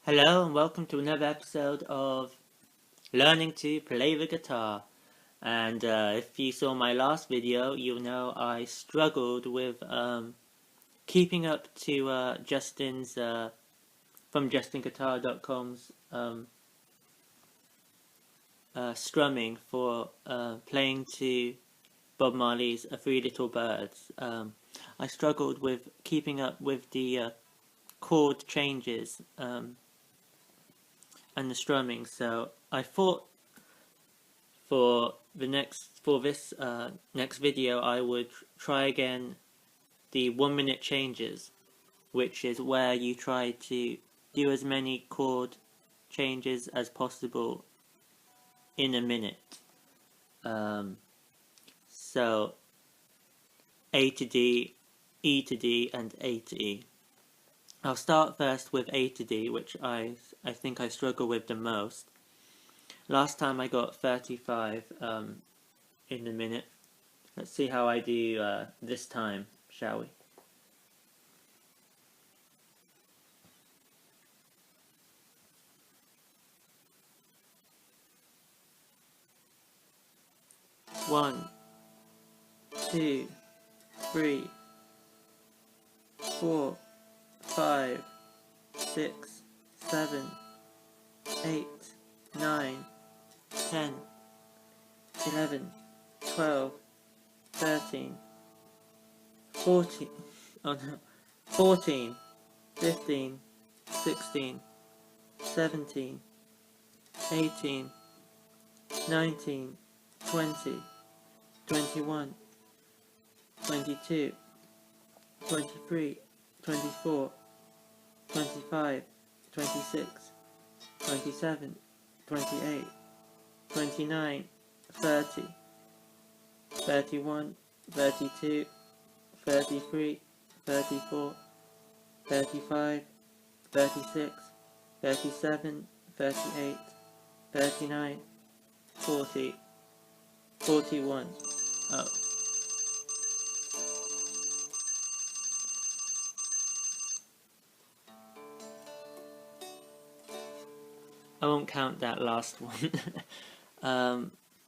Hello and welcome to another episode of Learning to Play the Guitar. And if you saw my last video, you'll know I struggled with keeping up to Justin's from JustinGuitar.com's strumming for playing to Bob Marley's Three Little Birds. I struggled with keeping up with the chord changes and the strumming, so I thought for this next video I would try again the 1 minute changes, which is where you try to do as many chord changes as possible in a minute. So A to D, E to D, and A to E. I'll start first with A to D, which I think I struggle with the most. Last time I got 35 in a minute. Let's see how I do this time, shall we? One, 2, 3, 4, 5, 6, 7, 8, 9, 10, 11, 12, 13, 14, 14, 15, 16, 17, 18, 19, 20, 21, 22, 23, 24, 25, 26, 27, 28, 29, 30, 31, 32, 33, 34, 35, 36, 37, 38, 39, 40, 41. Oh. I won't count that last one.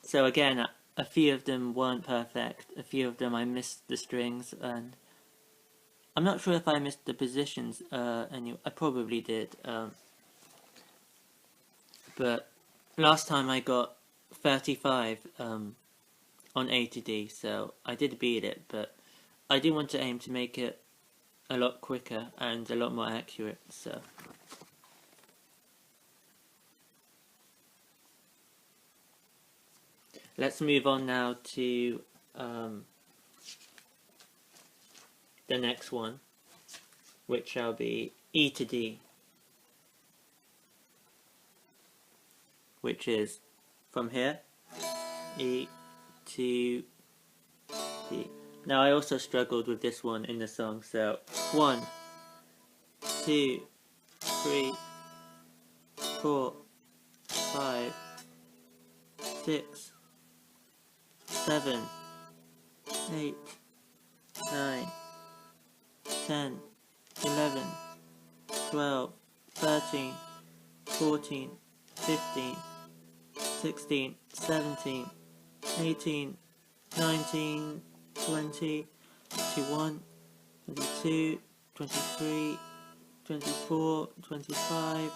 So again, a few of them weren't perfect. A few of them I missed the strings, and I'm not sure if I missed the positions. Anyway, I probably did. But last time I got 35 on A to D, so I did beat it. But I do want to aim to make it a lot quicker and a lot more accurate. So. Let's move on now to the next one, which shall be E to D, which is from here, E to D. Now I also struggled with this one in the song, so 1, 2, 3, 4, 5, 6, 7, 8, 9, 10, 11, 12, 13, 14, 15, 16, 17, 18, 19, 20, 21, 22, 23, 24, 25,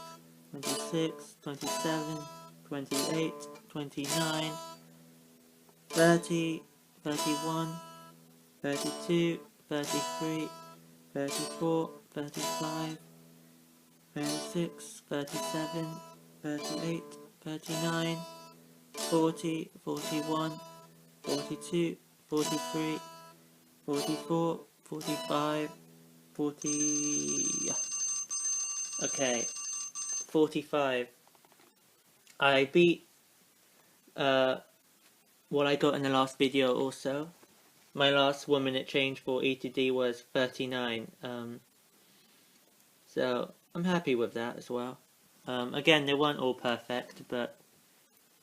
26, 27, 28, 29, 30, 31, 32, 33, 34, 35, 36, 37, 38, 39, 40, 41, 42, 43, 44, 45, 40... Okay, 45. I beat what I got in the last video also. My last 1 minute change for E to D was 39. So I'm happy with that as well. Again, they weren't all perfect, but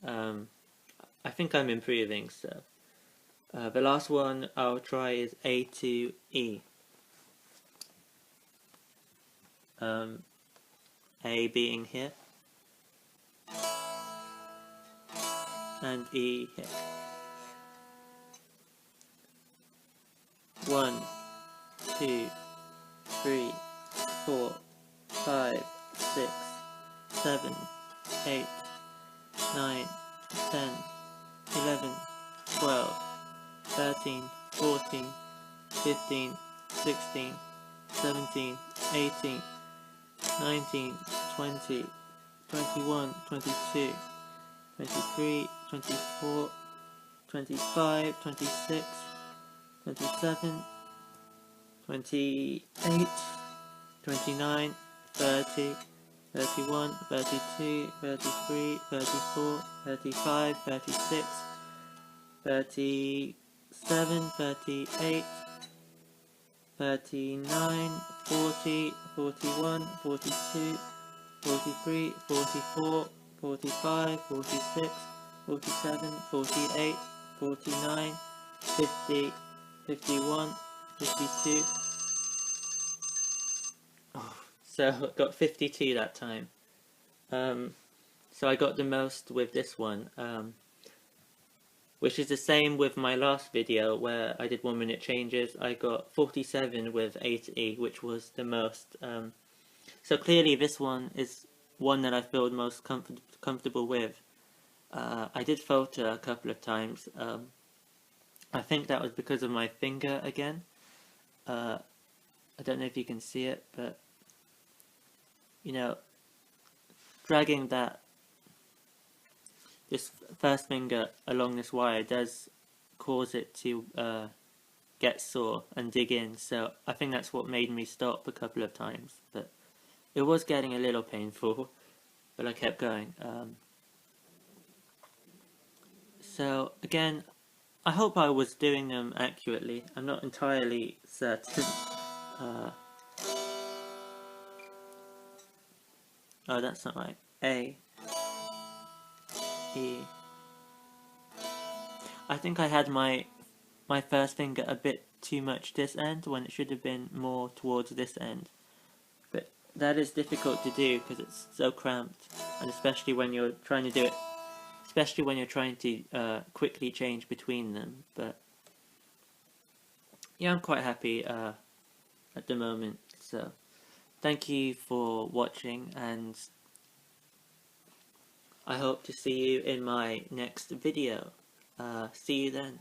I think I'm improving. So the last one I'll try is A to E. A being here, and E here. 1, 2, 3, 4, 5, 6, 7, 8, 9, 10, 11, 12, 13, 14, 15, 16, 17, 18, 19, 20, 21, 22, 23, 24, 25, 26, 27, 28, 29, 30, 31, 32, 33, 34, 35, 36, 37, 38, 39, 40, 41, 42, 43, 44, 45, 46, 47, 48, 49, 50, 51, 52. Oh, so I got 52 that time. So I got the most with this one, which is the same with my last video where I did 1 minute changes. I got 47 with 8E, which was the most. So clearly this one is one that I feel most comfortable with. I did falter a couple of times. I think that was because of my finger again. I don't know if you can see it, but you know, dragging this first finger along this wire does cause it to get sore and dig in, so I think that's what made me stop a couple of times, but it was getting a little painful, but I kept going. So again, I hope I was doing them accurately. I'm not entirely certain. Oh, that's not right. A, E. I think I had my first finger a bit too much this end when it should have been more towards this end. But that is difficult to do because it's so cramped, and especially when you're trying to do it, especially when you're trying to quickly change between them. But yeah, I'm quite happy at the moment. So thank you for watching, and I hope to see you in my next video. See you then.